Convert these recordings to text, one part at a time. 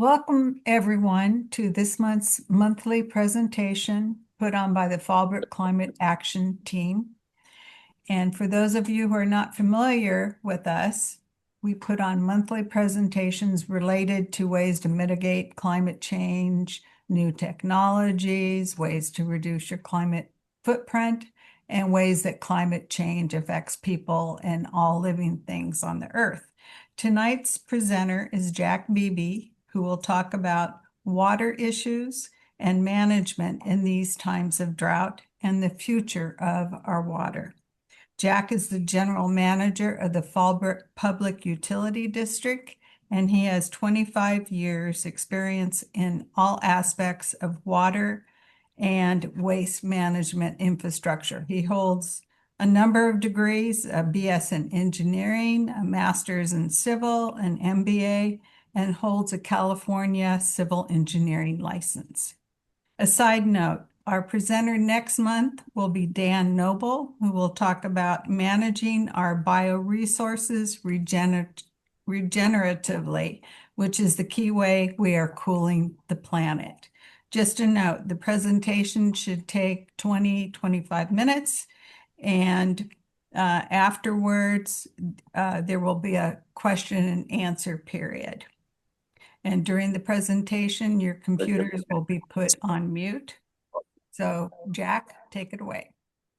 Welcome, everyone, to this month's monthly presentation put on by the Fallbrook Climate Action Team. And for those of you who are not familiar with us, we put on monthly presentations related to ways to mitigate climate change, new technologies, ways to reduce your climate footprint, and ways that climate change affects people and all living things on the earth. Tonight's presenter is Jack Bebee, who will talk about water issues and management in these times of drought and the future of our water. Jack is the general manager of the Fallbrook Public Utility District, and he has 25 years experience in all aspects of water and waste management infrastructure. He holds a number of degrees, a BS in engineering, a master's in civil, an MBA, and holds a California civil engineering license. A side note, our presenter next month will be Dan Noble, who will talk about managing our bioresources regeneratively, which is the key way we are cooling the planet. Just a note, the presentation should take 20-25 minutes, and afterwards, there will be a question and answer period. And during the presentation, your computers will be put on mute. So Jack, take it away.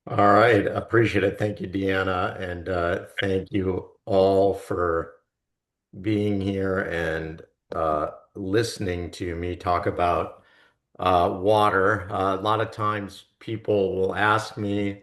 All right, appreciate it. Thank you, Deanna, and thank you all for being here and listening to me talk about water. A lot of times people will ask me,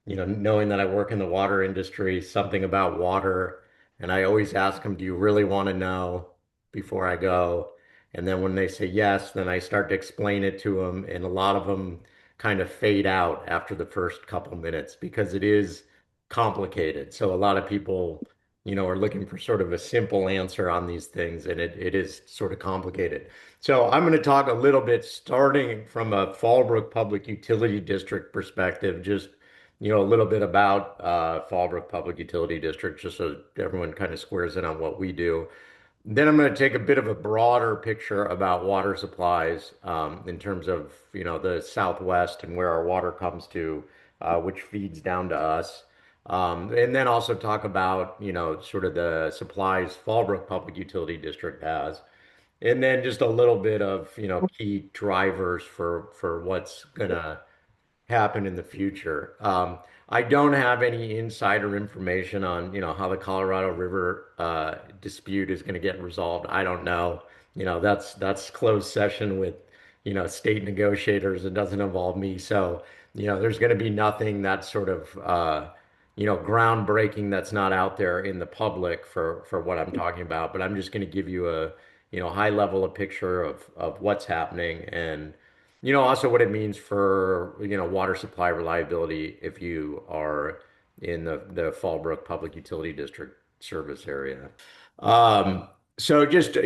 knowing that I work in the water industry, something about water. And I always ask them, do you really want to know before I go? And then when they say yes, then I start to explain it to them. And a lot of them kind of fade out after the first couple minutes because it is complicated. So a lot of people, are looking for sort of a simple answer on these things, and it is sort of complicated. So I'm going to talk a little bit starting from a Fallbrook Public Utility District perspective, just a little bit about Fallbrook Public Utility District, just so everyone kind of squares in on what we do. Then I'm going to take a bit of a broader picture about water supplies in terms of, the Southwest and where our water comes to, which feeds down to us. And then also talk about, sort of the supplies Fallbrook Public Utility District has. And then just a little bit of, key drivers for what's gonna happen in the future. I don't have any insider information on, how the Colorado River dispute is going to get resolved. I don't know. That's closed session with, state negotiators. It doesn't involve me. So, there's going to be nothing that's sort of, groundbreaking that's not out there in the public for what I'm talking about. But I'm just going to give you a, high level of picture of what's happening and also what it means for, water supply reliability if you are in the Fallbrook Public Utility District service area. So just,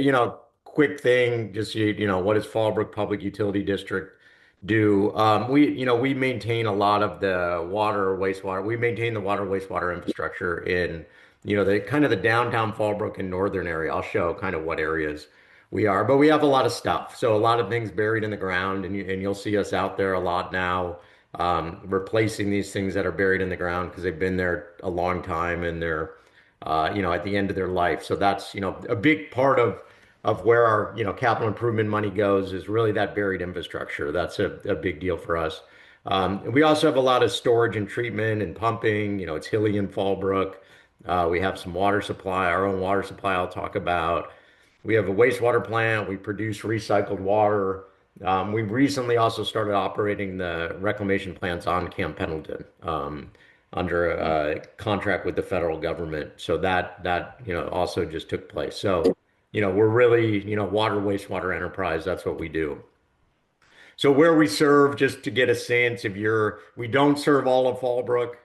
quick thing, just, what does Fallbrook Public Utility District do? We maintain a lot of the water, wastewater. We maintain the water, wastewater infrastructure in, the kind of the downtown Fallbrook and northern area. I'll show kind of what areas we are, but we have a lot of stuff. So a lot of things buried in the ground, and you'll see us out there a lot now, replacing these things that are buried in the ground because they've been there a long time and they're, at the end of their life. So that's, a big part of where our, capital improvement money goes is really that buried infrastructure. That's a big deal for us. We also have a lot of storage and treatment and pumping. It's Hilly and Fallbrook. We have some water supply, our own water supply I'll talk about. We have a wastewater plant. We produce recycled water. We recently also started operating the reclamation plants on Camp Pendleton under a contract with the federal government. So that also just took place. So we're really water wastewater enterprise. That's what we do. So where we serve, just to get a sense, we don't serve all of Fallbrook.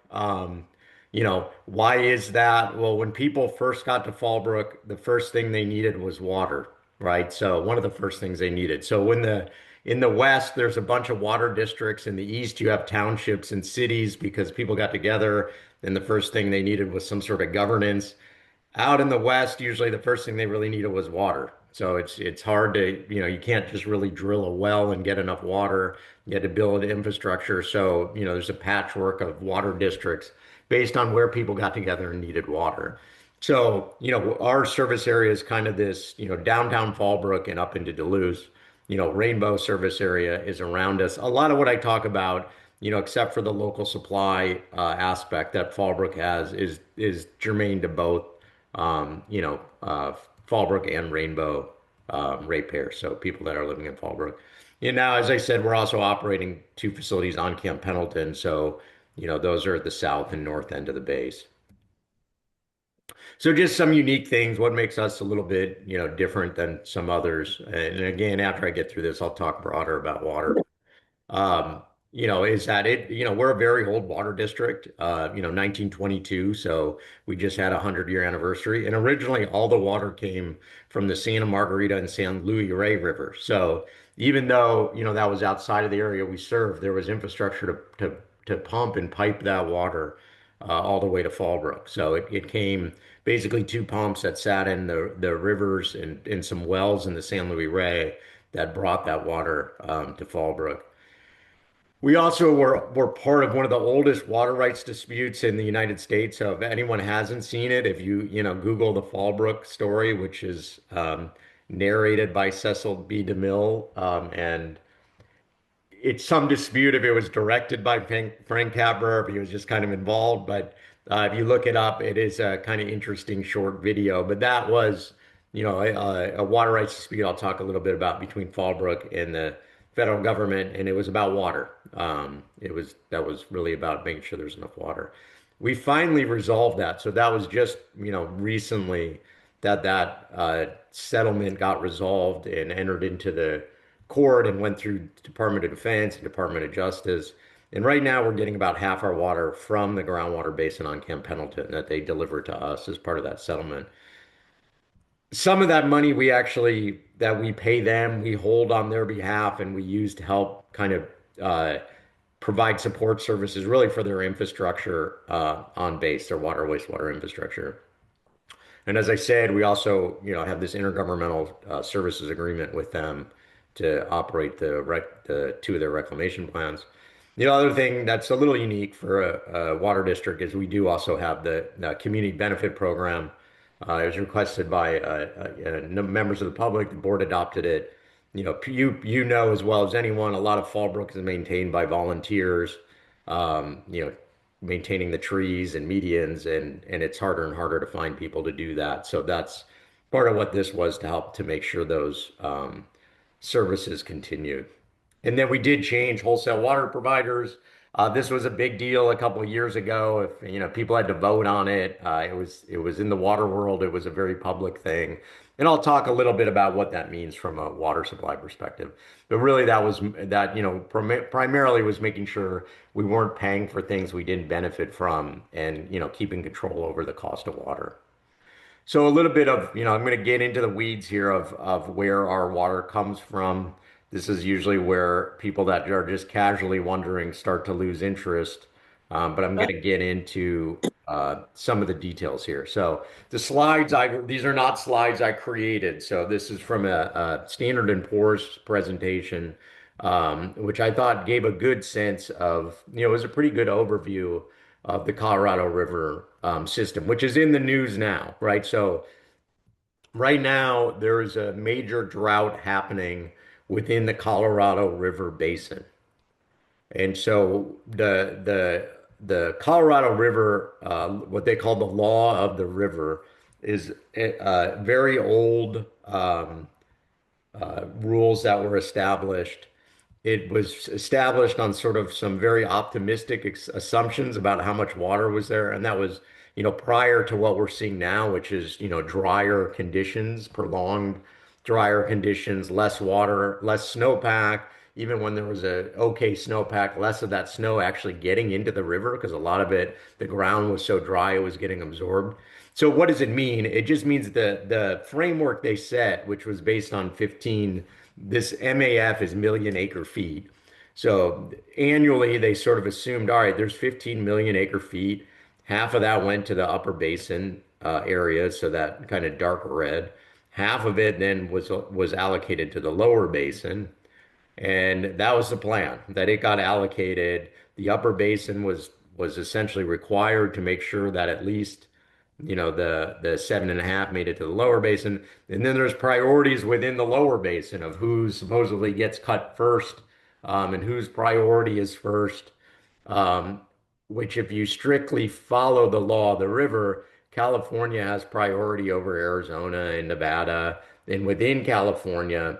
Why is that? Well, when people first got to Fallbrook, the first thing they needed was water, right? So one of the first things they needed. So in the West, there's a bunch of water districts. In the East, you have townships and cities because people got together, and the first thing they needed was some sort of governance. Out in the West, usually the first thing they really needed was water. So it's hard to, you can't just really drill a well and get enough water. You had to build infrastructure. So, there's a patchwork of water districts based on where people got together and needed water. So, our service area is kind of this, downtown Fallbrook and up into Duluth. Rainbow service area is around us. A lot of what I talk about, except for the local supply aspect that Fallbrook has, is germane to both, Fallbrook and Rainbow ratepayers. So people that are living in Fallbrook. And now, as I said, we're also operating two facilities on Camp Pendleton. So, those are at the south and north end of the base. So just some unique things, what makes us a little bit, different than some others. And again, after I get through this, I'll talk broader about water. Um, is that we're a very old water district, 1922. So we just had a 100-year anniversary. And originally all the water came from the Santa Margarita and San Luis Rey River. So even though, that was outside of the area we served, there was infrastructure to pump and pipe that water all the way to Fallbrook. So it came basically two pumps that sat in the rivers and in some wells in the San Luis Rey that brought that water to Fallbrook. We also were part of one of the oldest water rights disputes in the United States. So if anyone hasn't seen it, if Google the Fallbrook story, which is narrated by Cecil B. DeMille, and it's some dispute if it was directed by Frank Capra, if he was just kind of involved. But if you look it up, it is a kind of interesting short video. But that was, a water rights dispute I'll talk a little bit about between Fallbrook and the federal government, and it was about water. That was really about making sure there's enough water. We finally resolved that. So that was just, recently that settlement got resolved and entered into the court and went through Department of Defense and Department of Justice. And right now we're getting about half our water from the groundwater basin on Camp Pendleton that they deliver to us as part of that settlement. Some of that money that we pay them, we hold on their behalf and we use to help kind of provide support services really for their infrastructure on base, their water, wastewater infrastructure. And as I said, we also, have this intergovernmental services agreement with them to operate the two of their reclamation plants. The other thing that's a little unique for a water district is we do also have the community benefit program. It was requested by members of the public. The board adopted it. You know as well as anyone, a lot of Fallbrook is maintained by volunteers. You know, maintaining the trees and medians, and it's harder and harder to find people to do that. So that's part of what this was to help to make sure those services continued. And then we did change wholesale water providers. This was a big deal a couple of years ago. If people had to vote on it, it was in the water world. It was a very public thing, and I'll talk a little bit about what that means from a water supply perspective. But really, primarily was making sure we weren't paying for things we didn't benefit from, and keeping control over the cost of water. So a little bit of, I'm going to get into the weeds here of where our water comes from. This is usually where people that are just casually wondering start to lose interest. But I'm going to get into some of the details here. So these are not slides I created. So this is from a Standard and Poor's presentation, which I thought gave a good sense of, it was a pretty good overview of the Colorado River system, which is in the news now, right? So right now there is a major drought happening within the Colorado River basin. And so the Colorado River, what they call the law of the river, is very old rules that were established. It was established on sort of some very optimistic assumptions about how much water was there, and that was, prior to what we're seeing now, which is, drier conditions, prolonged drier conditions, less water, less snowpack. Even when there was a okay snowpack, less of that snow actually getting into the river because a lot of it, the ground was so dry, it was getting absorbed. So what does it mean? It just means the framework they set, which was based on 15, this MAF is million acre feet. So annually they sort of assumed, all right, there's 15 million acre feet. Half of that went to the upper basin area, so that kind of dark red. Half of it then was allocated to the lower basin, and that was the plan, that it got allocated. The upper basin was essentially required to make sure that at least, the 7.5 made it to the lower basin. And then there's priorities within the lower basin of who supposedly gets cut first, and whose priority is first. Um, which, if you strictly follow the law of the river, California has priority over Arizona and Nevada. And within California,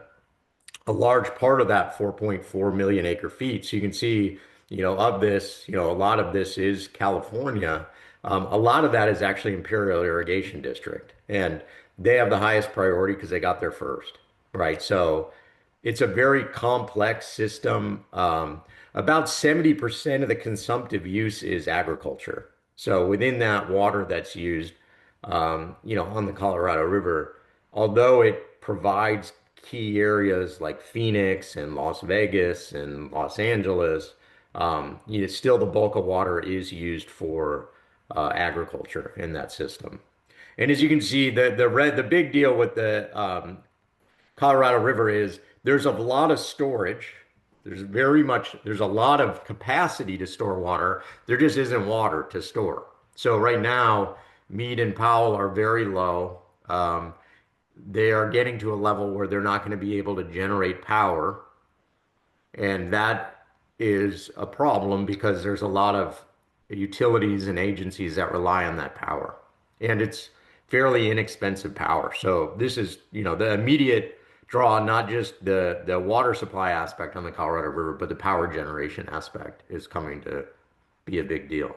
a large part of that 4.4 million acre feet. So you can see, of this, a lot of this is California. A lot of that is actually Imperial Irrigation District, and they have the highest priority because they got there first, right? So it's a very complex system. About 70% of the consumptive use is agriculture. So within that water that's used, on the Colorado River, although it provides key areas like Phoenix and Las Vegas and Los Angeles, still the bulk of water is used for agriculture in that system. And as you can see, the big deal with the Colorado River is there's a lot of storage. There's a lot of capacity to store water. There just isn't water to store. So right now, Meade and Powell are very low. They are getting to a level where they're not going to be able to generate power. And that is a problem because there's a lot of utilities and agencies that rely on that power. And it's fairly inexpensive power. So this is, the immediate draw, not just the water supply aspect on the Colorado River, but the power generation aspect is coming to be a big deal.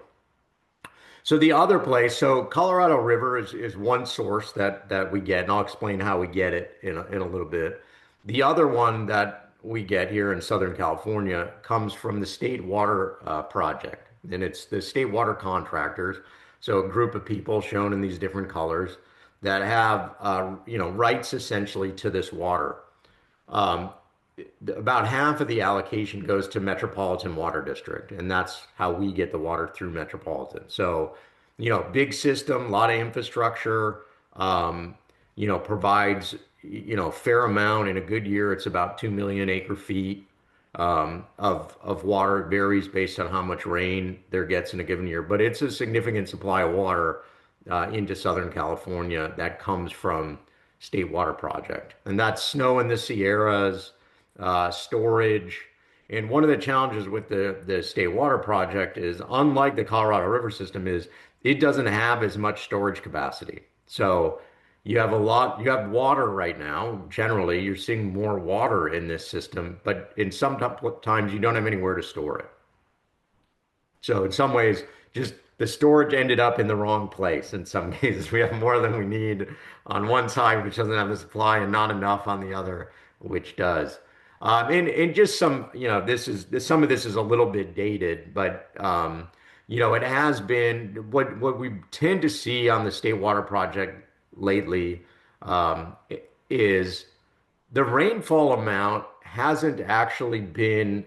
So the other place, so Colorado River is one source that we get, and I'll explain how we get it in a little bit. The other one that we get here in Southern California comes from the State Water Project, and it's the state water contractors. So a group of people shown in these different colors that have rights essentially to this water. Um, about half of the allocation goes to Metropolitan Water District, and that's how we get the water through Metropolitan. So, big system, a lot of infrastructure, provides, fair amount. In a good year, it's about 2 million acre feet of water. It varies based on how much rain there gets in a given year, but it's a significant supply of water into Southern California that comes from State Water Project. And that's snow in the Sierras, storage. And one of the challenges with the State Water Project is, unlike the Colorado River system, is it doesn't have as much storage capacity. So you have water right now. Generally, you're seeing more water in this system, but in some times you don't have anywhere to store it. So in some ways, just the storage ended up in the wrong place. In some cases, we have more than we need on one side, which doesn't have the supply, and not enough on the other, which does. And just some, some of this is a little bit dated, but it has been what we tend to see on the State Water Project lately is the rainfall amount hasn't actually been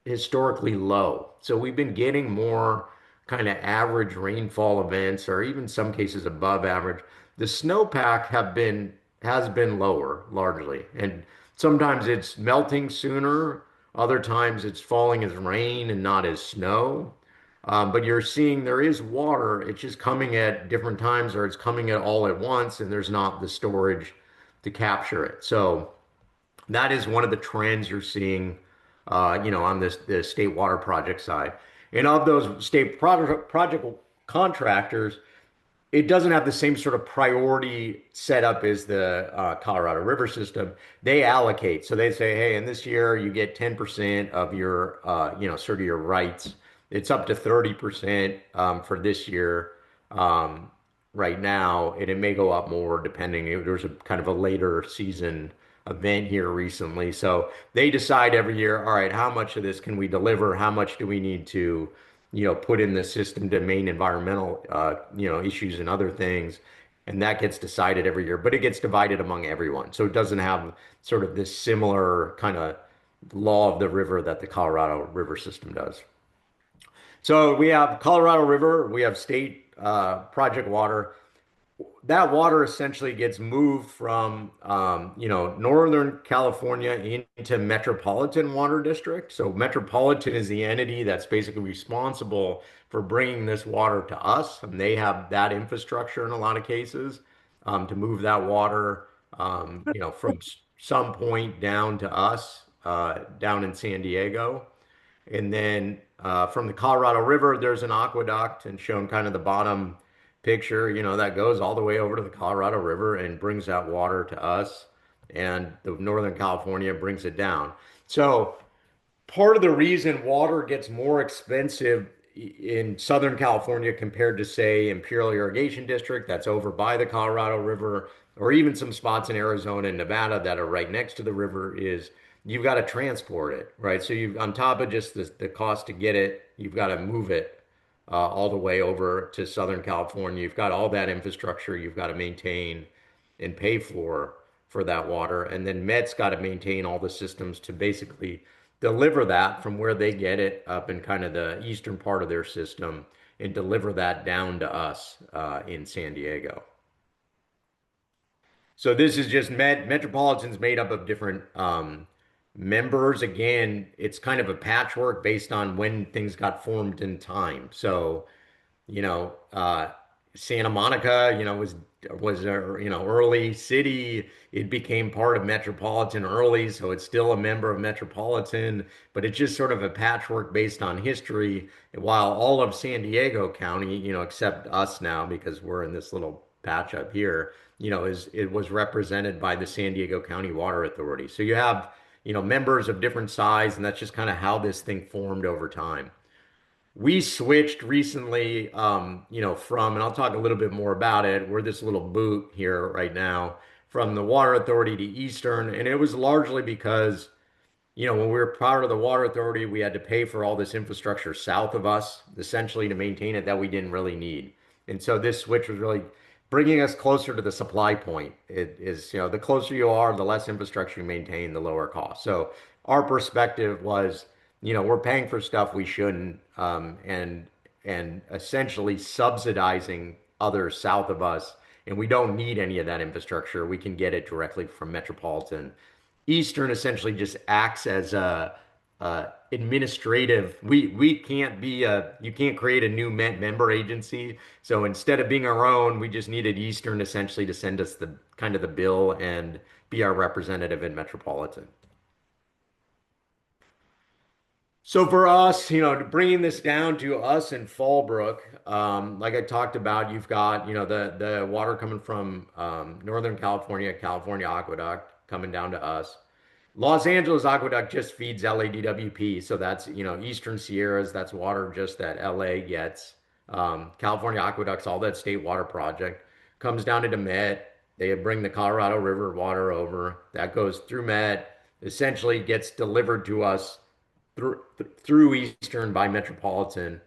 historically low. So we've been getting more kind of average rainfall events, or even some cases above average. The snowpack has been lower largely, and sometimes it's melting sooner. Other times it's falling as rain and not as snow. But you're seeing there is water. It's just coming at different times, or it's coming at all at once, and there's not the storage to capture it. So that is one of the trends you're seeing, on the State Water Project side. And of those project contractors, it doesn't have the same sort of priority setup as the Colorado River system. They allocate. So they say, hey, in this year, you get 10% of your, sort of your rights. It's up to 30% for this year right now, and it may go up more depending. There's a kind of a later season event here recently. So they decide every year, all right, how much of this can we deliver? How much do we need to, put in the system to main environmental, issues and other things? And that gets decided every year, but it gets divided among everyone. So it doesn't have sort of this similar kind of law of the river that the Colorado River system does. So we have Colorado River, we have state project water. that water essentially gets moved from Northern California into Metropolitan Water District. So Metropolitan is the entity that's basically responsible for bringing this water to us, and they have that infrastructure in a lot of cases to move that water, from some point down to us, down in San Diego. And then from the Colorado River, there's an aqueduct, and shown kind of the bottom picture, that goes all the way over to the Colorado River and brings that water to us. And the Northern California brings it down. So part of the reason water gets more expensive in Southern California compared to, say, Imperial Irrigation District, that's over by the Colorado River, or even some spots in Arizona and Nevada that are right next to the river, is you've got to transport it, right? So you, on top of just the cost to get it, you've got to move it all the way over to Southern California. You've got all that infrastructure you've got to maintain and pay for that water. And then Met's got to maintain all the systems to basically deliver that from where they get it up in kind of the eastern part of their system and deliver that down to us in San Diego. So this is just Metropolitan's made up of different members. Again, it's kind of a patchwork based on when things got formed in time. So you know, uh, Santa Monica, was a early city. It became part of Metropolitan early, so it's still a member of Metropolitan, but it's just sort of a patchwork based on history. While all of San Diego County, except us now because we're in this little patch up here, is it was represented by the San Diego County Water Authority. So you have, members of different size, and that's just kind of how this thing formed over time. We switched recently, and I'll talk a little bit more about it. We're this little boot here right now from the Water Authority to Eastern, and it was largely because when we were part of the water authority, we had to pay for all this infrastructure south of us, essentially to maintain it that we didn't really need. And so this switch was really bringing us closer to the supply point. It is, the closer you are, the less infrastructure you maintain, the lower cost. So our perspective was, we're paying for stuff we shouldn't, and essentially subsidizing others south of us, and we don't need any of that infrastructure. We can get it directly from Metropolitan. Eastern essentially just acts as a administrative. We can't be you can't create a new member agency. So instead of being our own, we just needed Eastern essentially to send us the kind of the bill and be our representative in Metropolitan. So for us, bringing this down to us in Fallbrook, like I talked about, you've got, the water coming from Northern California, California Aqueduct coming down to us. Los Angeles Aqueduct just feeds LADWP, so that's, Eastern Sierras, that's water just that LA gets. California Aqueduct's all that state water project comes down into Met. They bring the Colorado River water over. That goes through Met, essentially gets delivered to us through Eastern by Metropolitan.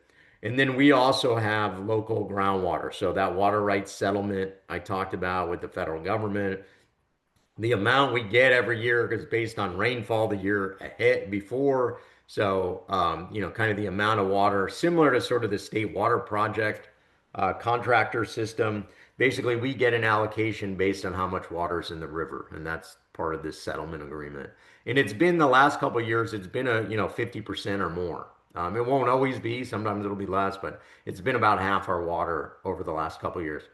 And then we also have local groundwater. So that water rights settlement I talked about with the federal government, the amount we get every year is based on rainfall the year ahead before. So, kind of the amount of water, similar to sort of the state water project contractor system. Basically, we get an allocation based on how much water is in the river, and that's part of this settlement agreement. And it's been the last couple of years, it's been 50% or more. It won't always be, sometimes it'll be less, but it's been about half our water over the last couple of years.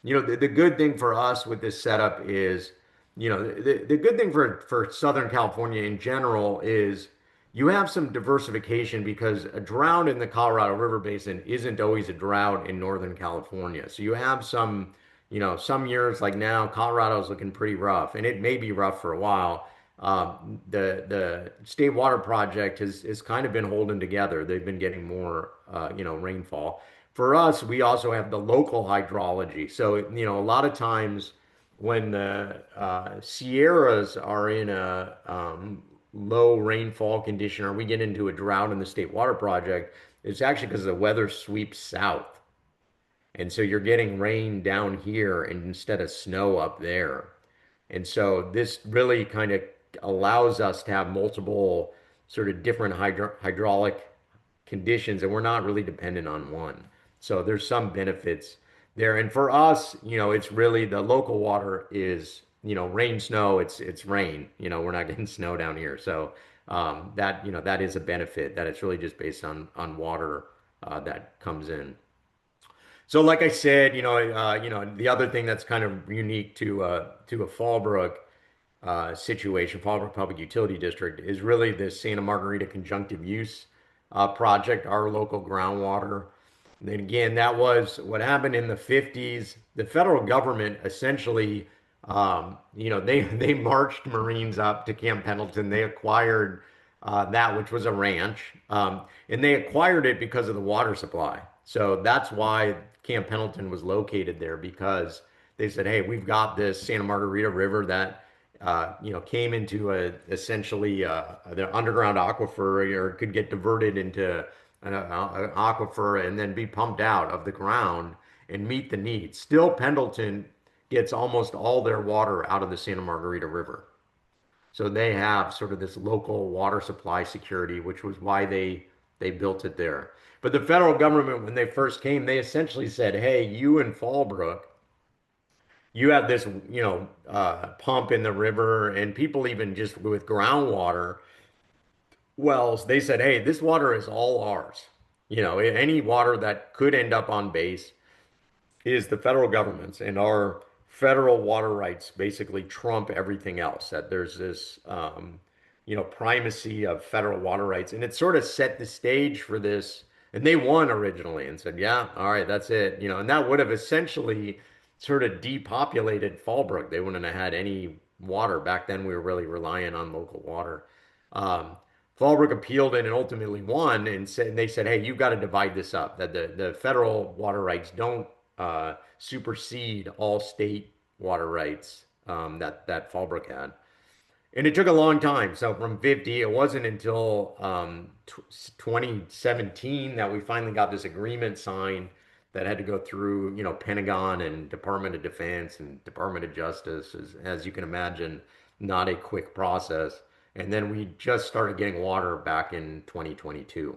The good thing for us with this setup is, the good thing for Southern California in general is you have some diversification because a drought in the Colorado River Basin isn't always a drought in Northern California. So you have some years like now, Colorado's looking pretty rough, and it may be rough for a while. The State Water Project has kind of been holding together. They've been getting more, rainfall. For us, we also have the local hydrology. So, a lot of times when the Sierras are in a low rainfall condition or we get into a drought in the State Water Project, it's actually because the weather sweeps south. And so you're getting rain down here instead of snow up there. And so this really kind of allows us to have multiple sort of different hydraulic conditions, and we're not really dependent on one. So there's some benefits there. And for us, it's really the local water is, rain, snow, it's rain. We're not getting snow down here. So that, that is a benefit that it's really just based on water that comes in. So like I said, the other thing that's kind of unique to a Fallbrook situation, Fallbrook Public Utility District, is really this Santa Margarita conjunctive use project, our local groundwater. And then again, that was what happened in the 50s. The federal government essentially, they marched Marines up to Camp Pendleton. They acquired that, which was a ranch, and they acquired it because of the water supply. So that's why Camp Pendleton was located there because they said, "Hey, we've got this Santa Margarita River that." Came into essentially the underground aquifer or could get diverted into an aquifer and then be pumped out of the ground and meet the needs. Still, Pendleton gets almost all their water out of the Santa Margarita River. So they have sort of this local water supply security, which was why they built it there. But the federal government, when they first came, they essentially said, "Hey, you in Fallbrook, you have this, pump in the river, and people even just with groundwater wells, they said, hey, this water is all ours. Any water that could end up on base is the federal government's, and our federal water rights basically trump everything else. That there's this, primacy of federal water rights, and it sort of set the stage for this. And they won originally and said, yeah, all right, that's it. And that would have essentially sort of depopulated Fallbrook. They wouldn't have had any water. Back then, we were really relying on local water. Um, Fallbrook appealed it and ultimately won, and they said, "Hey, you've got to divide this up. That the federal water rights don't supersede all state water rights that Fallbrook had." And it took a long time. So from 50, it wasn't until 2017 that we finally got this agreement signed that had to go through, Pentagon and Department of Defense and Department of Justice, as you can imagine, not a quick process. And then we just started getting water back in 2022.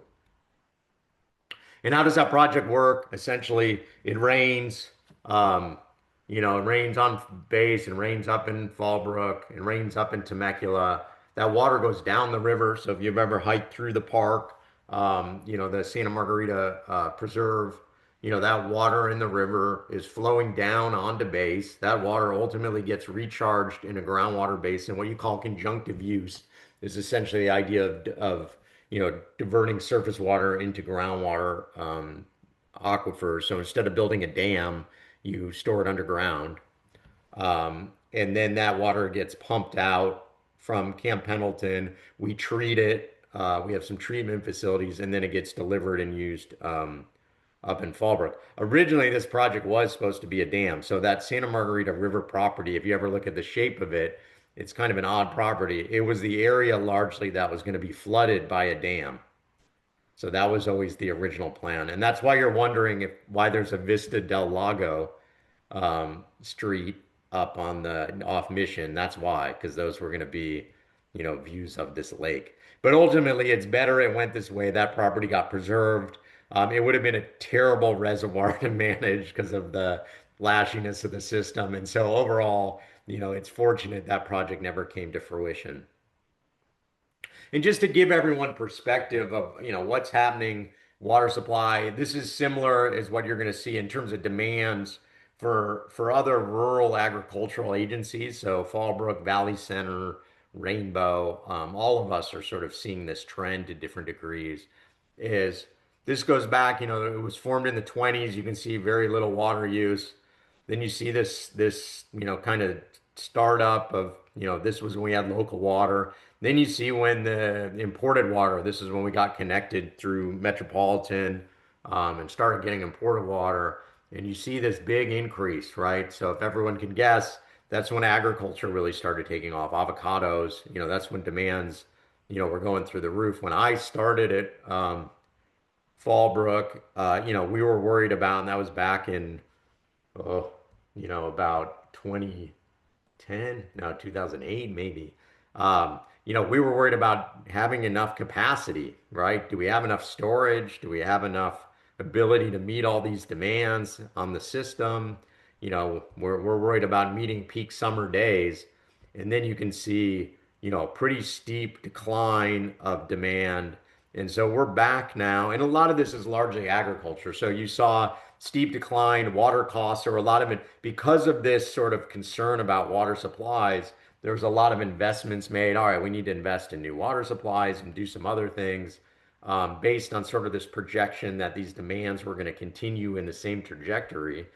And how does that project work? Essentially, it rains. Um, it rains on base and rains up in Fallbrook and rains up in Temecula. That water goes down the river. So if you've ever hiked through the park, the Santa Margarita Preserve, that water in the river is flowing down onto base. That water ultimately gets recharged in a groundwater basin, what you call conjunctive use is essentially the idea of diverting surface water into groundwater aquifers. So instead of building a dam, you store it underground. And then that water gets pumped out from Camp Pendleton. We treat it. We have some treatment facilities, and then it gets delivered and used up in Fallbrook. Originally, this project was supposed to be a dam. So that Santa Margarita River property, if you ever look at the shape of it, it's kind of an odd property. It was the area largely that was going to be flooded by a dam. So that was always the original plan. And that's why you're wondering why there's a Vista del Lago street up on the off Mission. That's why, because those were going to be, views of this lake. But ultimately, it's better it went this way. That property got preserved. It would have been a terrible reservoir to manage because of the lashiness of the system. And so overall, it's fortunate that project never came to fruition. And just to give everyone perspective of, what's happening, water supply, this is similar as what you're going to see in terms of demands for other rural agricultural agencies. So Fallbrook, Valley Center, Rainbow, all of us are sort of seeing this trend to different degrees. Is this goes back, it was formed in the 20s. You can see very little water use. Then you see this, kind of startup of, this was when we had local water. Then you see when the imported water, this is when we got connected through Metropolitan and started getting imported water. And you see this big increase, right? So if everyone can guess, that's when agriculture really started taking off. Avocados, that's when demands, were going through the roof. When I started at Fallbrook, we were worried about, and that was back in, oh, about 2010, no, 2008 maybe. We were worried about having enough capacity, right? Do we have enough storage? Do we have enough ability to meet all these demands on the system. We're worried about meeting peak summer days, and then you can see, a pretty steep decline of demand. And so we're back now, and a lot of this is largely agriculture. So you saw steep decline, water costs, or a lot of it because of this sort of concern about water supplies. There was a lot of investments made. All right, we need to invest in new water supplies and do some other things based on sort of this projection that these demands were going to continue in the same trajectory,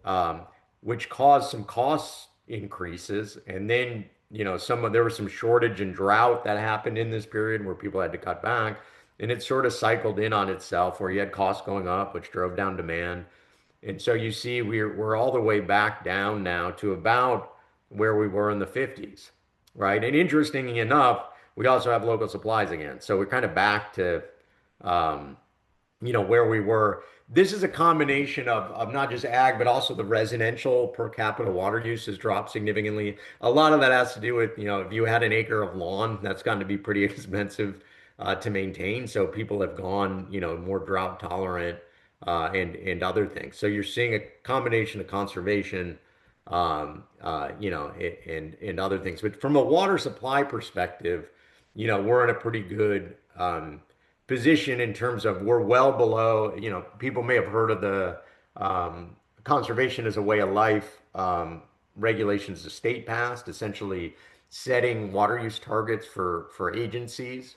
um, which caused some cost increases. And then, there was some shortage and drought that happened in this period where people had to cut back. And it sort of cycled in on itself where you had costs going up, which drove down demand. And so you see we're all the way back down now to about where we were in the 50s, right? And interestingly enough, we also have local supplies again. So we're kind of back to um, where we were. This is a combination of not just ag, but also the residential per capita water use has dropped significantly. A lot of that has to do with, if you had an acre of lawn, that's gotten to be pretty expensive to maintain. So people have gone, more drought tolerant and other things. So you're seeing a combination of conservation, and other things. But from a water supply perspective, we're in a pretty good position in terms of we're well below, people may have heard of the conservation as a way of life regulations the state passed, essentially setting water use targets for agencies.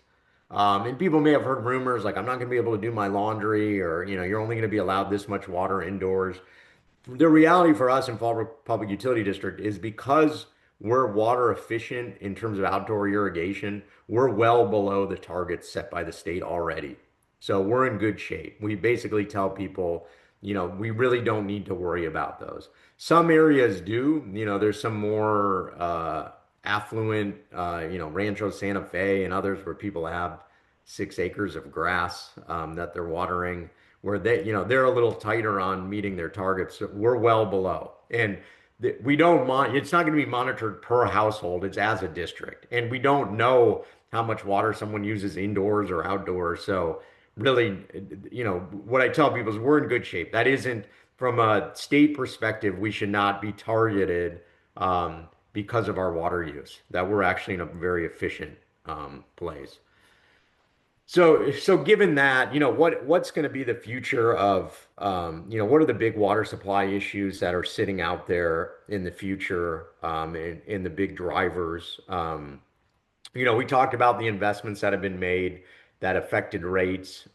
And people may have heard rumors like I'm not going to be able to do my laundry, or you're only going to be allowed this much water indoors. The reality for us in Fallbrook Public Utility District is because we're water efficient in terms of outdoor irrigation, we're well below the targets set by the state already. So we're in good shape. We basically tell people, we really don't need to worry about those. Some areas do, there's some more affluent, Rancho Santa Fe and others where people have 6 acres of grass that they're watering, where they're a little tighter on meeting their targets. So we're well below, and we don't it's not going to be monitored per household. It's as a district, and we don't know how much water someone uses indoors or outdoors. So really, what I tell people is we're in good shape. That isn't from a state perspective. We should not be targeted because of our water use. That we're actually in a very efficient place. So given that, what's going to be the future of, what are the big water supply issues that are sitting out there in the future, and the big drivers? We talked about the investments that have been made that affected rates.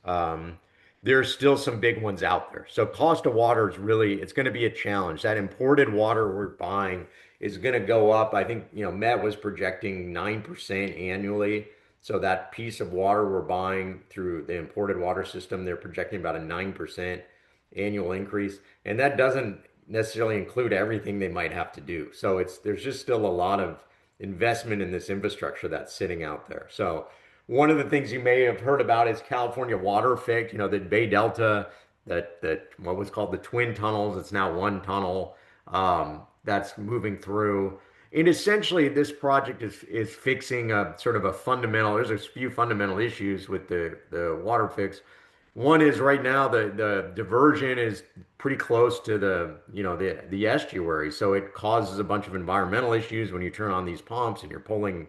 There's still some big ones out there. So cost of water is really, it's going to be a challenge. That imported water we're buying is going to go up. I think, Met was projecting 9% annually. So that piece of water we're buying through the imported water system, they're projecting about a 9% annual increase. And that doesn't necessarily include everything they might have to do. So there's just still a lot of investment in this infrastructure that's sitting out there. So one of the things you may have heard about is California water fix, the Bay Delta, that what was called the twin tunnels. It's now one tunnel that's moving through. And essentially, this project is fixing a sort of a fundamental. There's a few fundamental issues with the water fix. One is right now the diversion is pretty close to the estuary, so it causes a bunch of environmental issues when you turn on these pumps and you're pulling,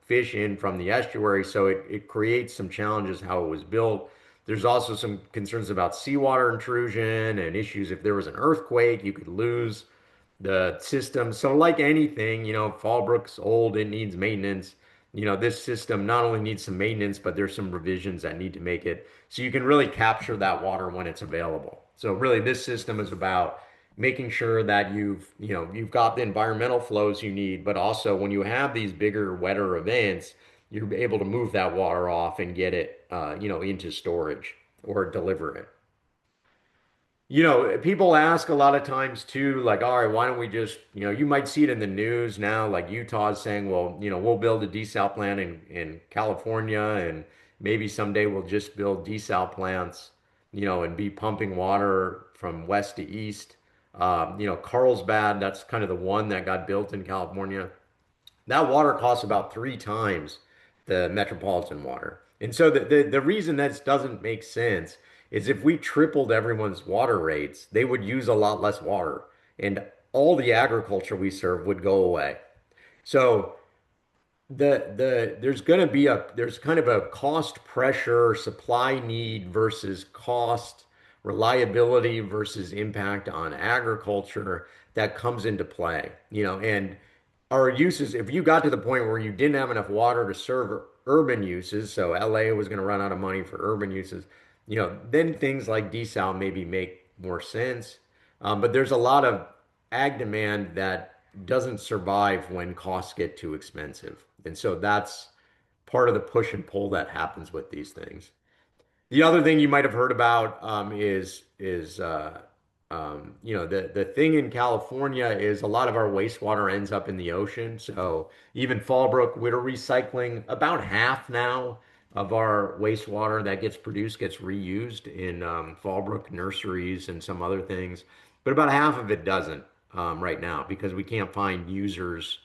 fish in from the estuary. So it creates some challenges how it was built. There's also some concerns about seawater intrusion and issues if there was an earthquake, you could lose the system. So like anything, Fallbrook's old, it needs maintenance. This system not only needs some maintenance, but there's some revisions that need to make it so you can really capture that water when it's available. So really this system is about making sure that you've got the environmental flows you need, but also when you have these bigger, wetter events, you're able to move that water off and get it, into storage or deliver it. People ask a lot of times too, like, all right, why don't we just, you might see it in the news now, like Utah's saying, well, we'll build a desal plant in California, and maybe someday we'll just build desal plants, and be pumping water from west to east. Carlsbad, that's kind of the one that got built in California. That water costs about 3 times the metropolitan water. And so the reason that doesn't make sense is if we tripled everyone's water rates, they would use a lot less water, and all the agriculture we serve would go away. So there's going to be a there's kind of a cost pressure, supply need versus cost, reliability versus impact on agriculture that comes into play, and our uses, if you got to the point where you didn't have enough water to serve urban uses, so LA was going to run out of money for urban uses, then things like desal maybe make more sense. But there's a lot of ag demand that doesn't survive when costs get too expensive. And so that's part of the push and pull that happens with these things. The other thing you might have heard about the thing in California is a lot of our wastewater ends up in the ocean. So even Fallbrook, we're recycling about half now of our wastewater that gets produced gets reused in Fallbrook nurseries and some other things, but about half of it doesn't right now because we can't find users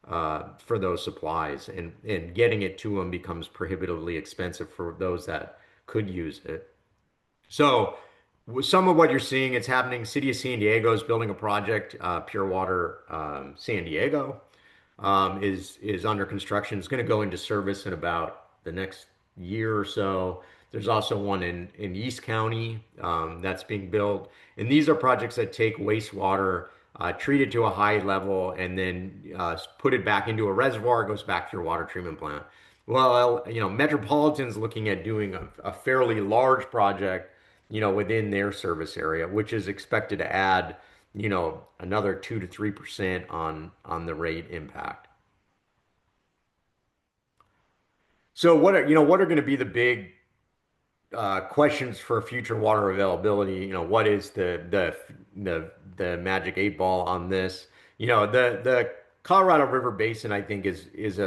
for those supplies, and getting it to them becomes prohibitively expensive for those that could use it. So, with some of what you're seeing, it's happening. City of San Diego is building a project, Pure Water San Diego is under construction. It's going to go into service in about the next year or so. There's also one in East County that's being built. And these are projects that take wastewater, treat it to a high level, and then put it back into a reservoir. It goes back to your water treatment plant. Well, Metropolitan's looking at doing a fairly large project, within their service area, which is expected to add, another 2 to 3% on the rate impact. So what are going to be the big questions for future water availability? What is the magic eight ball on this? The Colorado River Basin, I think, is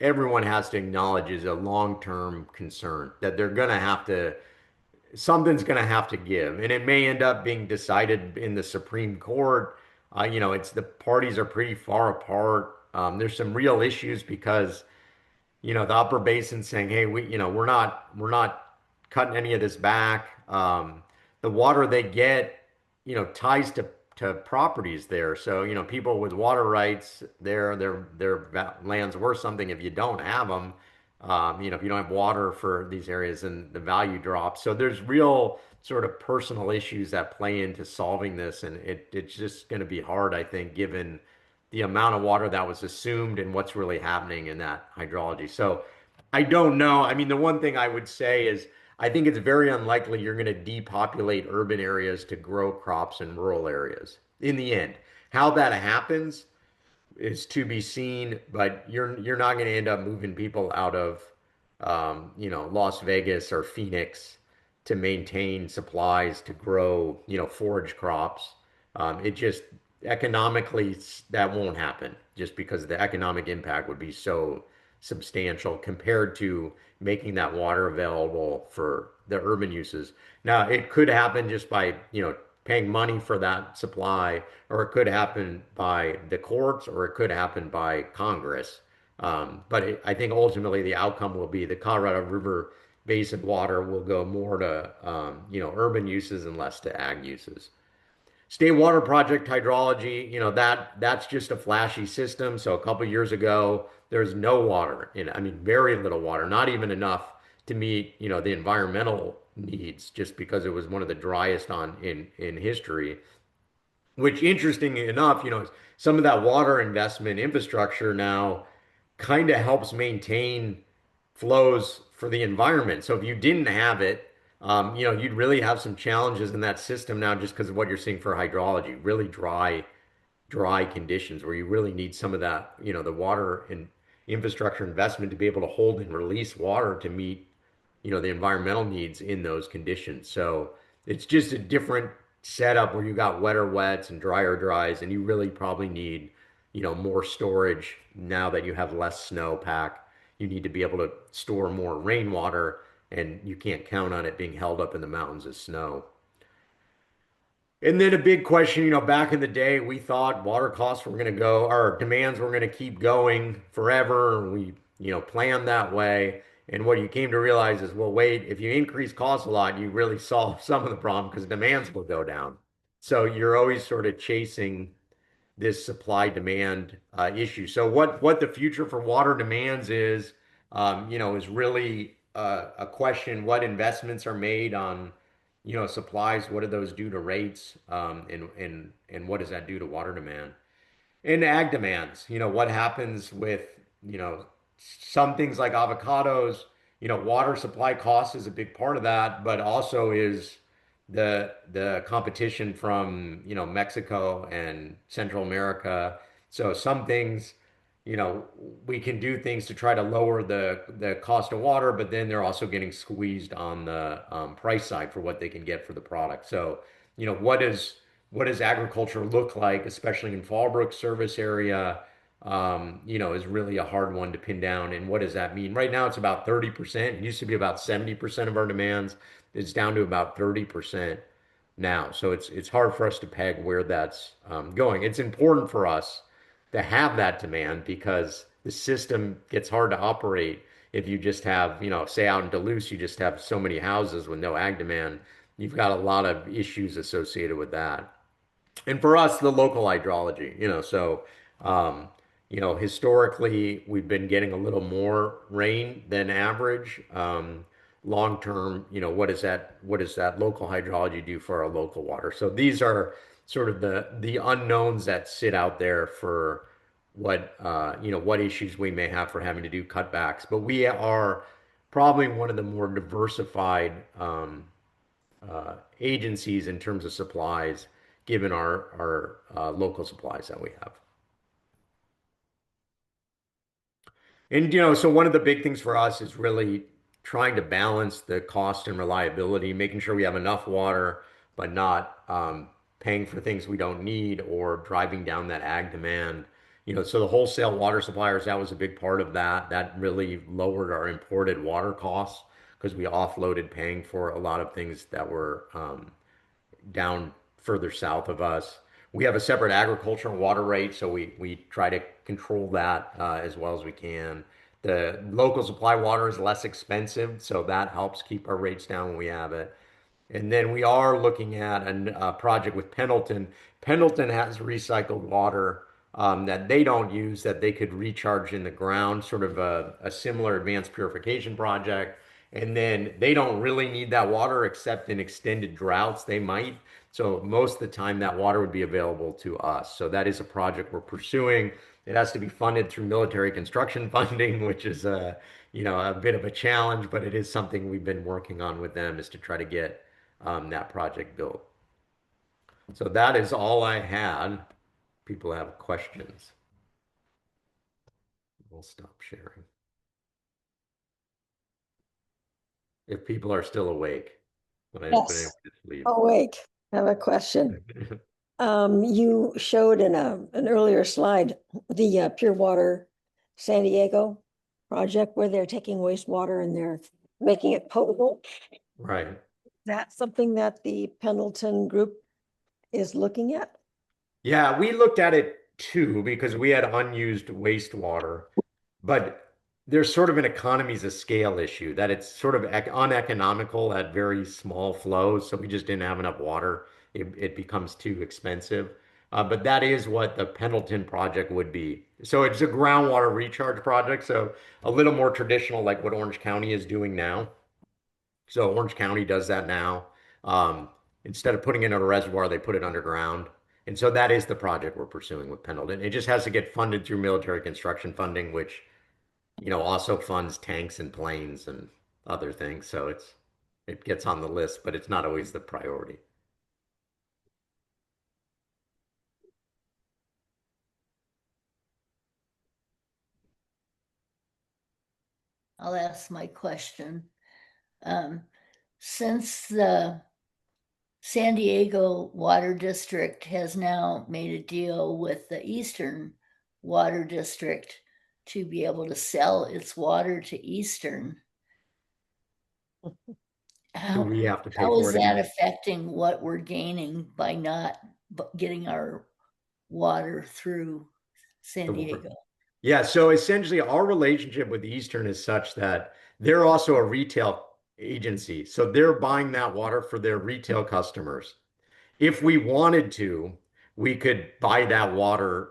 everyone has to acknowledge is a long-term concern that they're going to have to something's going to have to give, and it may end up being decided in the Supreme Court. It's the parties are pretty far apart. There's some real issues because the upper basin saying, hey, we're not cutting any of this back. The water they get, ties to properties there. So, people with water rights, their land's worth something if you don't have them. If you don't have water for these areas, then the value drops. So there's real sort of personal issues that play into solving this, and it's just going to be hard, I think, given the amount of water that was assumed and what's really happening in that hydrology. So I don't know. I mean, the one thing I would say is I think it's very unlikely you're going to depopulate urban areas to grow crops in rural areas in the end. How that happens is to be seen, but you're not going to end up moving people out of Las Vegas or Phoenix to maintain supplies to grow forage crops. It just economically that won't happen just because the economic impact would be so substantial compared to making that water available for the urban uses. Now, it could happen just by, paying money for that supply, or it could happen by the courts, or it could happen by Congress. I think ultimately the outcome will be the Colorado River Basin water will go more to, urban uses and less to ag uses. State Water Project hydrology, that's just a flashy system. So a couple years ago, there's no water in it. I mean, very little water, not even enough to meet, the environmental needs, just because it was one of the driest in history. Which, interestingly enough, some of that water investment infrastructure now kind of helps maintain flows for the environment. So if you didn't have it, you'd really have some challenges in that system now just because of what you're seeing for hydrology, really dry conditions where you really need some of that, the water and infrastructure investment to be able to hold and release water to meet, the environmental needs in those conditions. So it's just a different setup where you got wetter wets and drier dries, and you really probably need, more storage now that you have less snowpack. You need to be able to store more rainwater, and you can't count on it being held up in the mountains as snow. And then a big question, back in the day, we thought water costs were going to go, our demands were going to keep going forever. We, planned that way. And what you came to realize is, well, wait, if you increase costs a lot, you really solve some of the problem because demands will go down. So you're always sort of chasing this supply demand issue. So what the future for water demands is, is really a question. What investments are made on, supplies? What do those do to rates? And what does that do to water demand? In ag demands, what happens with, some things like avocados, water supply cost is a big part of that, but also is the competition from, Mexico and Central America. So some things, you know, we can do things to try to lower the cost of water, but then they're also getting squeezed on the price side for what they can get for the product. So, what does agriculture look like, especially in Fallbrook service area, is really a hard one to pin down. And what does that mean? Right now, it's about 30%. It used to be about 70% of our demands. It's down to about 30% now. So it's hard for us to peg where that's going. It's important for us to have that demand because the system gets hard to operate if you just have, say out in Duluth, you just have so many houses with no ag demand. You've got a lot of issues associated with that. And for us, the local hydrology, historically, we've been getting a little more rain than average. Long term, what does that local hydrology do for our local water? So these are sort of the unknowns that sit out there for what issues we may have for having to do cutbacks. But we are probably one of the more diversified agencies in terms of supplies, given our local supplies that we have. And so one of the big things for us is really trying to balance the cost and reliability, making sure we have enough water, but not paying for things we don't need or driving down that ag demand. So the wholesale water suppliers, that was a big part of that. That really lowered our imported water costs because we offloaded paying for a lot of things that were down further south of us. We have a separate agricultural water rate, so we try to control that as well as we can. The local supply water is less expensive, so that helps keep our rates down when we have it. And then we are looking at a project with Pendleton. Pendleton has recycled water that they don't use that they could recharge in the ground, sort of a similar advanced purification project. And then they don't really need that water except in extended droughts, they might. So most of the time that water would be available to us. So that is a project we're pursuing. It has to be funded through military construction funding, which is a bit of a challenge, but it is something we've been working on with them is to try to get that project built. So that is all I had. People have questions. We'll stop sharing. If people are still awake when I put anyone Yes, to sleep. awake. I have a question. You showed in an earlier slide the Pure Water San Diego project where they're taking wastewater and they're making it potable. Right. That's something that the Pendleton group is looking at? Yeah, we looked at it too because we had unused wastewater, but there's sort of an economies of scale issue that it's sort of uneconomical at very small flows. So we just didn't have enough water. It becomes too expensive. But that is what the Pendleton project would be. So it's a groundwater recharge project. So a little more traditional, like what Orange County is doing now. So Orange County does that now. Instead of putting it in a reservoir, they put it underground. And so that is the project we're pursuing with Pendleton. It just has to get funded through military construction funding, which, also funds tanks and planes and other things. So it gets on the list, but it's not always the priority. I'll ask my question. Since the San Diego Water District has now made a deal with the Eastern Water District to be able to sell its water to Eastern, Do we have to pay how for is it that again? affecting what we're gaining by not getting our water through San Diego? Yeah, so essentially our relationship with Eastern is such that They're also a retail agency, so they're buying that water for their retail customers. If we wanted to, we could buy that water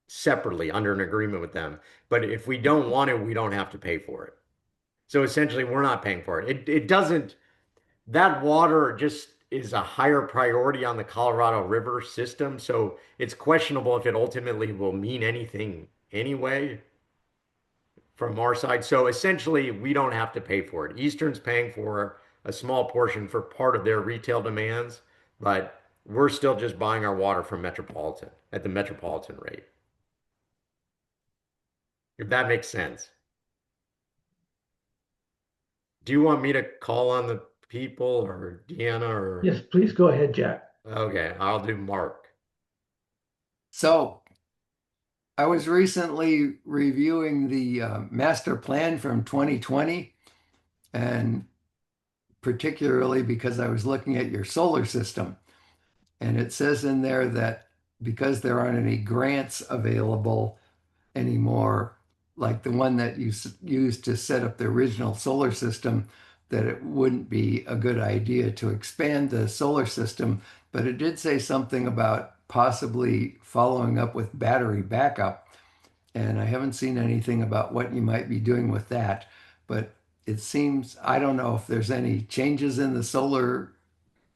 separately under an agreement with them. But if we don't want it, we don't have to pay for it. So essentially, we're not paying for it. It doesn't, that water just is a higher priority on the Colorado River system. So it's questionable if it ultimately will mean anything anyway from our side. So essentially, we don't have to pay for it. Eastern's paying for a small portion for part of their retail demands, but we're still just buying our water from Metropolitan at the Metropolitan rate, if that makes sense. Do you want me to call on the people or Deanna or? Yes, please go ahead, Jack. Okay, I'll do Mark. So I was recently reviewing the master plan from 2020, and particularly because I was looking at your solar system. And it says in there that because there aren't any grants available anymore, like the one that you used to set up the original solar system, that it wouldn't be a good idea to expand the solar system. But it did say something about possibly following up with battery backup. And I haven't seen anything about what you might be doing with that. But it seems, I don't know if there's any changes in the solar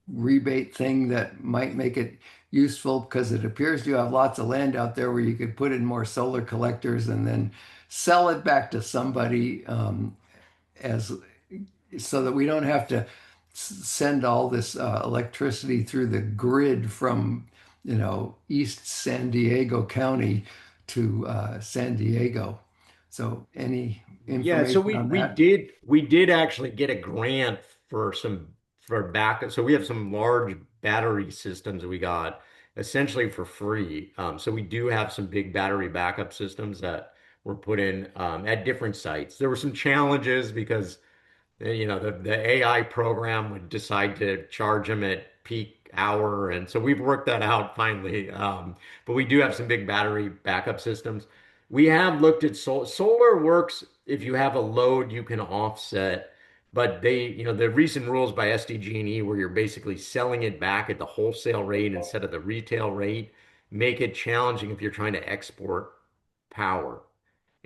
rebate thing that might make it useful, because it appears you have lots of land out there where you could put in more solar collectors and then sell it back to somebody, as so that we don't have to send all this electricity through the grid from, East San Diego County to San Diego. So any Yeah, so information on we that? did actually get a grant for backup. So we have some large battery systems that we got essentially for free. So we do have some big battery backup systems that were put in at different sites. There were some challenges because the AI program would decide to charge them at peak hour, and so we've worked that out finally. But we do have some big battery backup systems. We have looked at solar works if you have a load you can offset, but the recent rules by SDG&E where you're basically selling it back at the wholesale rate instead of the retail rate make it challenging if you're trying to export power.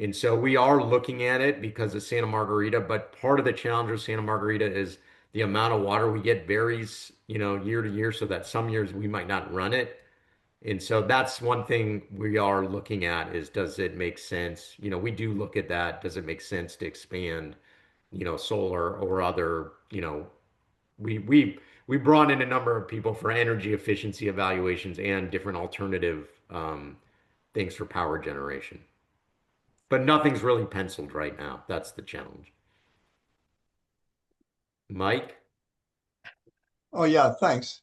And so we are looking at it because of Santa Margarita, but part of the challenge with Santa Margarita is the amount of water we get varies, year to year, so that some years we might not run it. And so that's one thing we are looking at is does it make sense? We do look at that. Does it make sense to expand, solar or other, we brought in a number of people for energy efficiency evaluations and different alternative things for power generation. But nothing's really penciled right now. That's the challenge. Mike? Oh, yeah, thanks.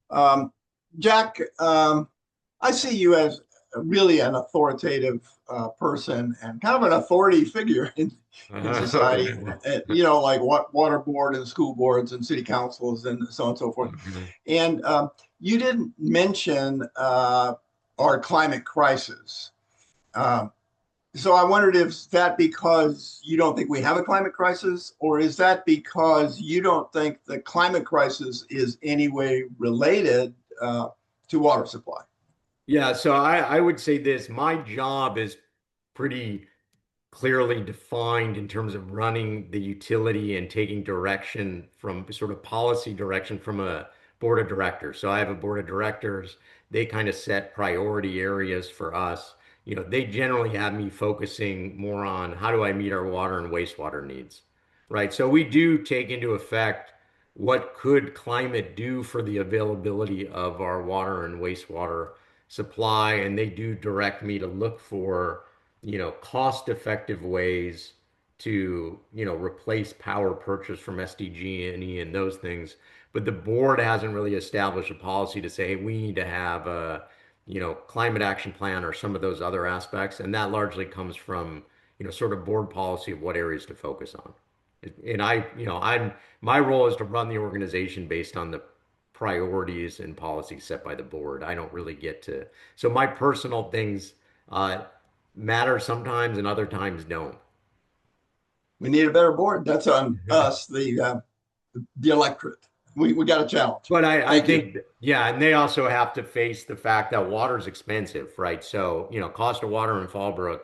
Um, Jack, I see you as really an authoritative person and kind of an authority figure in society, like what water board and school boards and city councils and so on and so forth. And you didn't mention our climate crisis. Um, so I wondered if that because you don't think we have a climate crisis, or is that because you don't think the climate crisis is any way related to water supply? Yeah, so I would say this. My job is pretty clearly defined in terms of running the utility and taking direction from sort of policy direction from a board of directors. So I have a board of directors. They kind of set priority areas for us. They generally have me focusing more on how do I meet our water and wastewater needs, right? So we do take into effect what could climate do for the availability of our water and wastewater supply, and they do direct me to look for cost-effective ways to, replace power purchase from SDG&E and those things. But the board hasn't really established a policy to say, hey, we need to have a, climate action plan or some of those other aspects. And that largely comes from, sort of board policy of what areas to focus on. And my role is to run the organization based on the priorities and policies set by the board. I don't really get to, so my personal things, matter sometimes and other times don't. We need a better board. That's on us, the electorate. We got a challenge. But I Thank you. think, yeah, and they also have to face the fact that water is expensive, right? So, cost of water in Fallbrook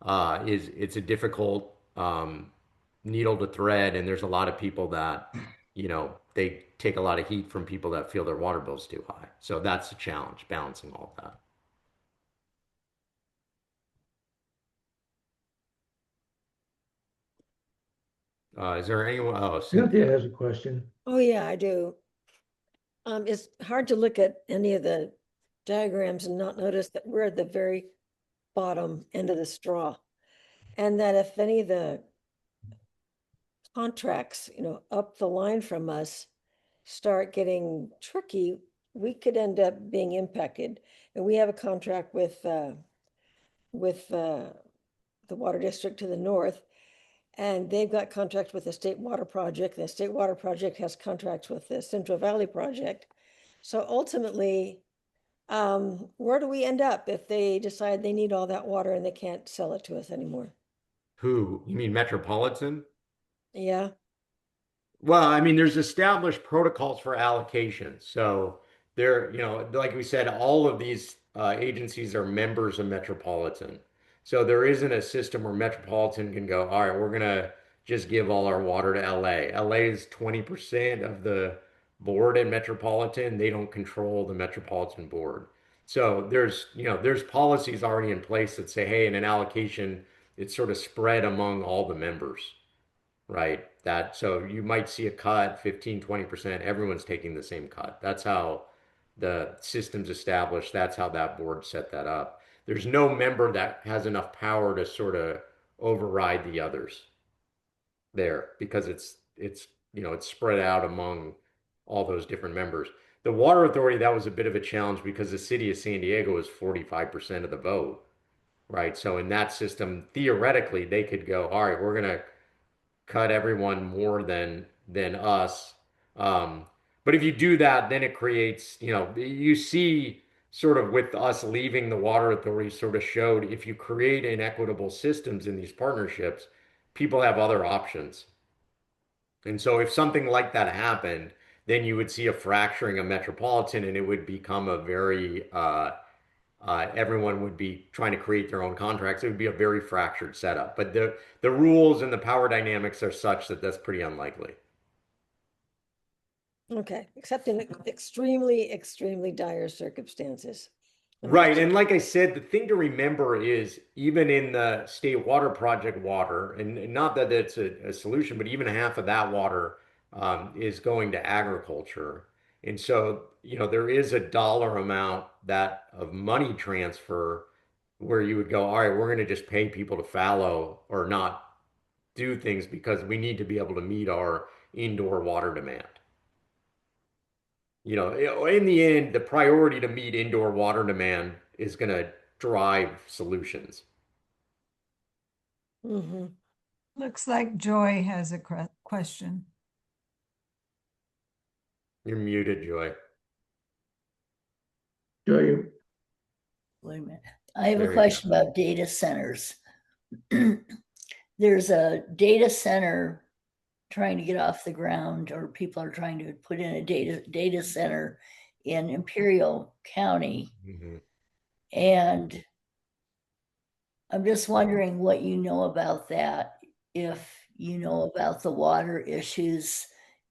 it's a difficult needle to thread, and there's a lot of people that, they take a lot of heat from people that feel their water bill's too high. So that's the challenge, balancing all of that. Is there anyone? Oh, Cynthia Cynthia. has a question. Oh, yeah, I do. It's hard to look at any of the diagrams and not notice that we're at the very bottom end of the straw. And that if any of the contracts, up the line from us start getting tricky, we could end up being impacted. And we have a contract with the water district to the north, and they've got contracts with the State Water Project. The State Water Project has contracts with the Central Valley Project. So ultimately, where do we end up if they decide they need all that water and they can't sell it to us anymore? Who? You mean Metropolitan? Yeah. Well, I mean, there's established protocols for allocation. So there, like we said, all of these agencies are members of Metropolitan. So there isn't a system where Metropolitan can go, all right, we're gonna just give all our water to LA. LA is 20% of the board at Metropolitan. They don't control the Metropolitan board. So there's policies already in place that say, hey, in an allocation, it's sort of spread among all the members, right? That so you might see a cut 15, 20%. Everyone's taking the same cut. That's how the system's established. That's how that board set that up. There's no member that has enough power to sort of override the others there because it's spread out among all those different members. The water authority, that was a bit of a challenge because the city of San Diego is 45% of the vote, right? So in that system, theoretically, they could go, all right, we're gonna cut everyone more than us. Um, but if you do that, then it creates, you see sort of with us leaving the water authority sort of showed if you create inequitable systems in these partnerships, people have other options. And so if something like that happened, then you would see a fracturing of metropolitan and it would become a very everyone would be trying to create their own contracts. It would be a very fractured setup. But the rules and the power dynamics are such that that's pretty unlikely. Okay, except in extremely, extremely dire circumstances. Right. And like I said, the thing to remember is even in the state water project water, and not that it's a solution, but even half of that water is going to agriculture. And so, there is a dollar amount that of money transfer where you would go, all right, we're going to just pay people to fallow or not do things because we need to be able to meet our indoor water demand. In the end, the priority to meet indoor water demand is going to drive solutions. Mm-hmm. Looks like Joy has a question. You're muted, Joy. Joy, Wait a minute. I have There a you question about data centers. There's a data center trying to get off the ground, or people are trying to put in a data center in Imperial County. Mhm. And I'm just wondering what you know about that, if you know about the water issues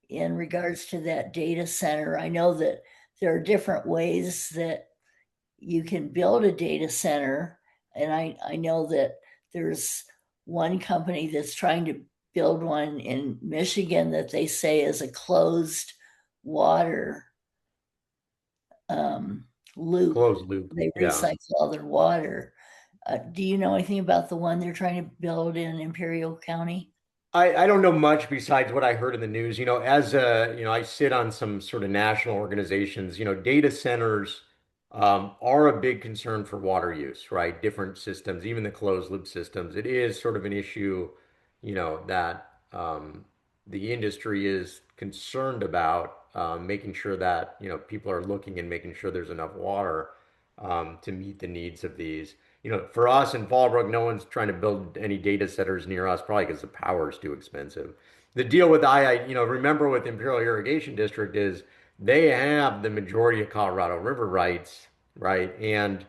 in regards to that data center. I know that there are different ways that you can build a data center. And I know that there's one company that's trying to build one in Michigan that they say is a closed water loop. Closed loop. They Yeah. recycle all their water. Do you know anything about the one they're trying to build in Imperial County? I don't know much besides what I heard in the news. I sit on some sort of national organizations. Data centers are a big concern for water use, right? Different systems, even the closed loop systems. It is sort of an issue, that the industry is concerned about, making sure that, people are looking and making sure there's enough water to meet the needs of these. for us in Fallbrook, no one's trying to build any data centers near us, probably because the power is too expensive. The deal with remember with Imperial Irrigation District is they have the majority of Colorado River rights, right? And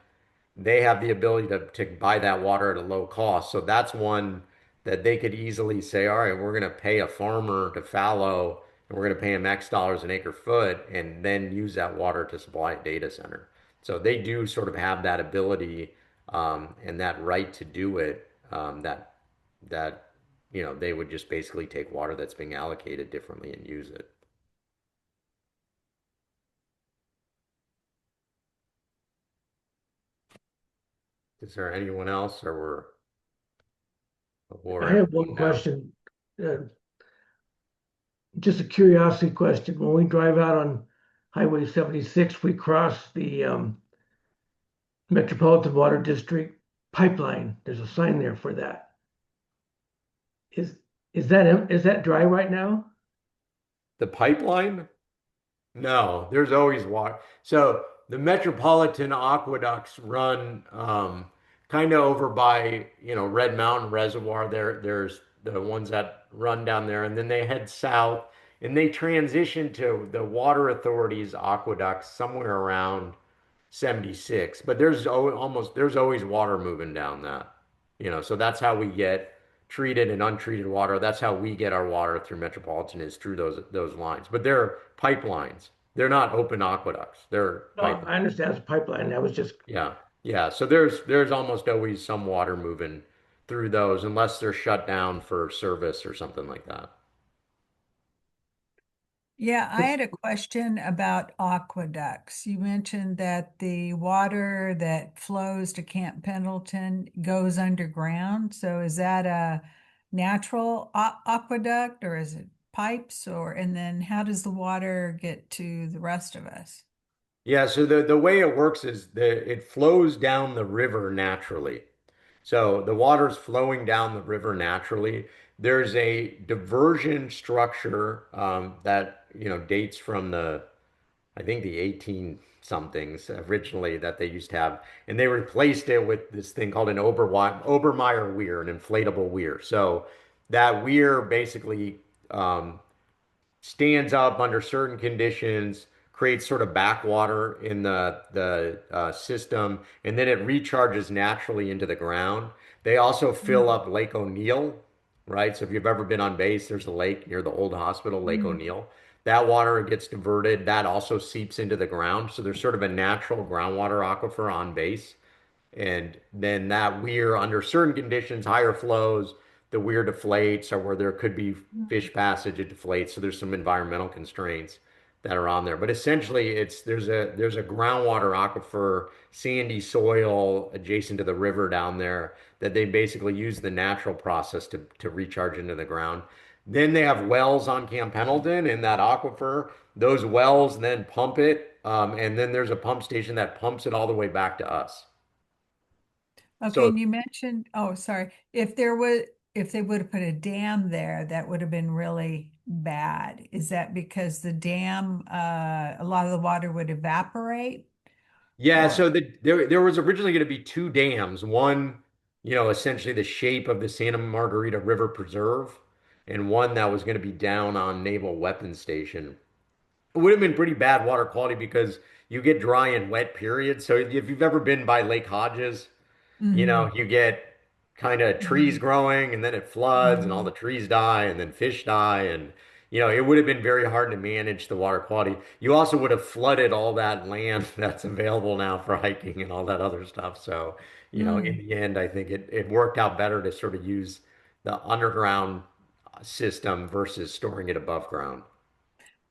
they have the ability to buy that water at a low cost. So that's one that they could easily say, all right, we're going to pay a farmer to fallow and we're going to pay him X dollars an acre foot and then use that water to supply a data center. So they do sort of have that ability and that right to do it. That they would just basically take water that's being allocated differently and use it. Is there anyone else, or I have one question, uh, just a curiosity question. When we drive out on Highway 76, we cross the Metropolitan Water District pipeline. There's a sign there for that. Is is that dry right now? The pipeline? No, there's always water. So the metropolitan aqueducts run kind of over by, Red Mountain Reservoir. There's the ones that run down there, and then they head south and they transition to the water authority's aqueducts somewhere around 76. But there's always water moving down that. So that's how we get treated and untreated water. That's how we get our water through Metropolitan is through those lines. But they're pipelines. They're not open aqueducts. They're No, pipelines. I understand it's a pipeline. That was just, Yeah. Yeah. So there's almost always some water moving through those unless they're shut down for service or something like that. Yeah, I had a question about aqueducts. You mentioned that the water that flows to Camp Pendleton goes underground. So is that a natural aqueduct or is it pipes and then how does the water get to the rest of us? Yeah, so the way it works is that it flows down the river naturally. So the water's flowing down the river naturally. There's a diversion structure that dates from I think the 18 somethings originally that they used to have, and they replaced it with this thing called an Obermeyer weir, an inflatable weir. So that weir basically stands up under certain conditions, creates sort of backwater in the system, and then it recharges naturally into the ground. They also fill up Lake O'Neill, right? So if you've ever been on base, there's a lake near the old hospital, Lake Mm. O'Neill. That water gets diverted. That also seeps into the ground. So there's sort of a natural groundwater aquifer on base. And then that weir, under certain conditions, higher flows, the weir deflates, or where there could be fish passage, it deflates. So there's some environmental constraints that are on there. But essentially, there's a groundwater aquifer, sandy soil adjacent to the river down there that they basically use the natural process to recharge into the ground. Then they have wells on Camp Pendleton in that aquifer. Those wells then pump it, and then there's a pump station that pumps it all the way back to us. Okay, So and you mentioned, oh, sorry, if they would have put a dam there, that would have been really bad. Is that because the dam, a lot of the water would evaporate? yeah, Or, so there was originally going to be two dams. One, essentially the shape of the Santa Margarita River Preserve, and one that was going to be down on Naval Weapons Station. It would have been pretty bad water quality because you get dry and wet periods. So if you've ever been by Lake Hodges, Mhm, you get kind of trees mhm, growing and then it floods and all the mhm. trees die and then fish die and it would have been very hard to manage the water quality. You also would have flooded all that land that's available now for hiking and all that other stuff. So, in Mm. the end, I think it worked out better to sort of use the underground system versus storing it above ground.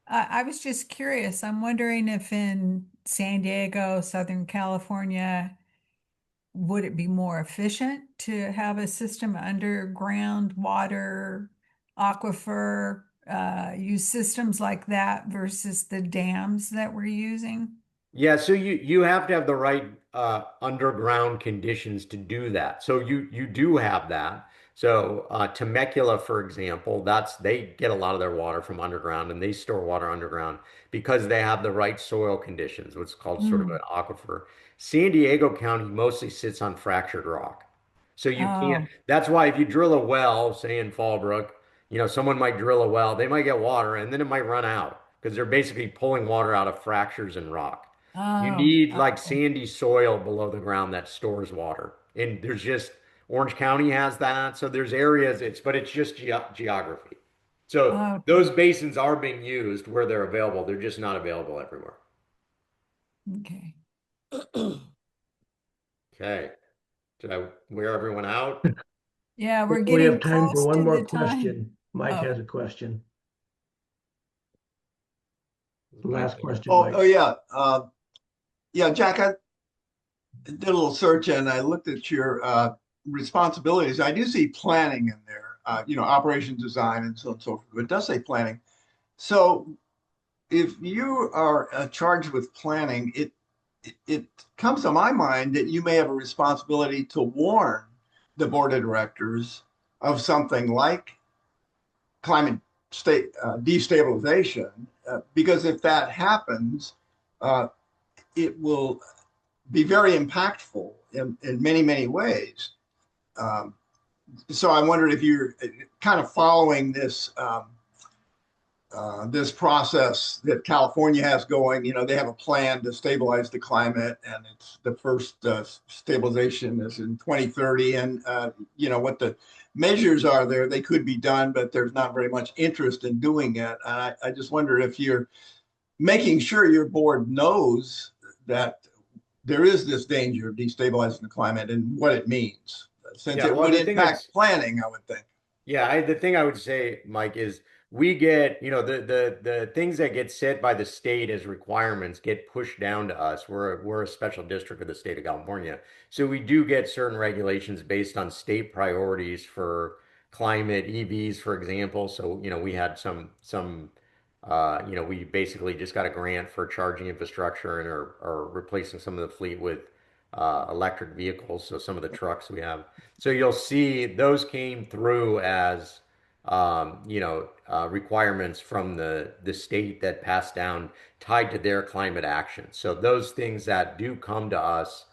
I was just curious. I'm wondering if in San Diego, Southern California, would it be more efficient to have a system underground water aquifer, use systems like that versus the dams that we're using? Yeah, so you have to have the right underground conditions to do that. So you do have that. So Temecula, for example, they get a lot of their water from underground and they store water underground because they have the right soil conditions, what's called sort of an Mm. aquifer. San Diego County mostly sits on fractured rock. So you can't, Oh, that's why if you drill a well, say in Fallbrook, someone might drill a well, they might get water and then it might run out because they're basically pulling water out of fractures in rock. You oh, need like okay. sandy soil below the ground that stores water. And there's just Orange County has that. So there's areas but it's just geography. So Okay. those basins are being used where they're available. They're just not available everywhere. Okay. Okay. Did I wear everyone out? Yeah, we're We have getting time for close one to more the time. question. Mike Oh, has a question. Mike Last there? question, Oh, Mike. yeah. Yeah, Jack, I did a little search and I looked at your responsibilities. I do see planning in there, operation design and so on and so forth. But it does say planning. So if you are charged with planning, it comes to my mind that you may have a responsibility to warn the board of directors of something like climate state destabilization, because if that happens, uh, it will be very impactful in many, many ways. Um, so I wondered if you're kind of following this process that California has going. They have a plan to stabilize the climate, and it's the first stabilization is in 2030. And what the measures are there, they could be done, but there's not very much interest in doing it. And I just wonder if you're making sure your board knows that there is this danger of destabilizing the climate and what it means, since Yeah, it well, would the thing impact planning, I would think. Yeah, the thing I would say, Mike, is we get, the things that get set by the state as requirements get pushed down to us. We're a special district of the state of California. So we do get certain regulations based on state priorities for climate, EVs, for example. So, we had we basically just got a grant for charging infrastructure and are replacing some of the fleet with electric vehicles. So some of the trucks we have. So you'll see those came through as requirements from the state that passed down tied to their climate action. So those things that do come to us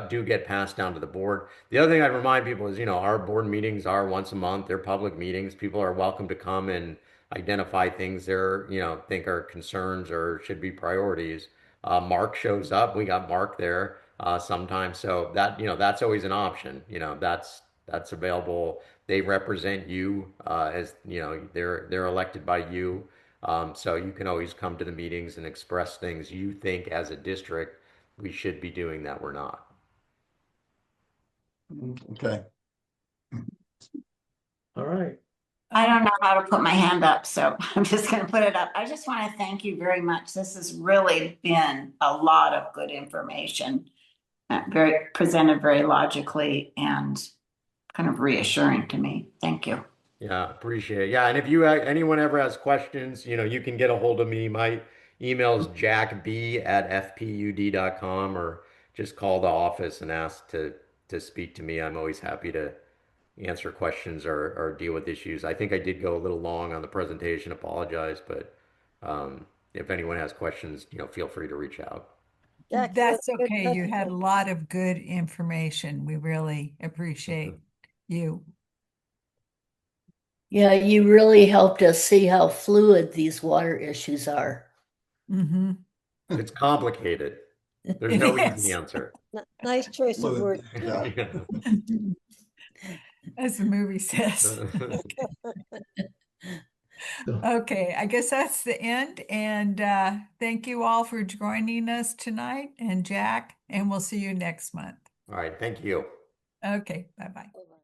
do get passed down to the board. The other thing I'd remind people is, our board meetings are once a month. They're public meetings. People are welcome to come and identify things think are concerns or should be priorities. Mark shows up. We got Mark there sometimes. So that's always an option. That's available. They represent you as they're elected by you. So you can always come to the meetings and express things you think as a district we should be doing that we're not. Okay. All right. I don't know how to put my hand up, so I'm just going to put it up. I just want to thank you very much. This has really been a lot of good information, presented very logically and kind of reassuring to me. Thank you. Yeah, appreciate it. Yeah, and if anyone ever has questions, you can get a hold of me. My email is jackb@fpud.com, or just call the office and ask to speak to me. I'm always happy to answer questions or deal with issues. I think I did go a little long on the presentation, apologize, but if anyone has questions, feel free to reach out. Jack, That's that's a good okay. You had a message. lot of good information. We really appreciate you. Yeah, you really helped us see how fluid these water issues are. Mm-hmm. It's complicated. There's It no easy is. answer. Nice choice of Fluid, words. yeah. As the movie says. Okay, I guess that's the end. And thank you all for joining us tonight, and Jack, and we'll see you next month. All right, thank you. Okay, bye-bye. Bye-bye.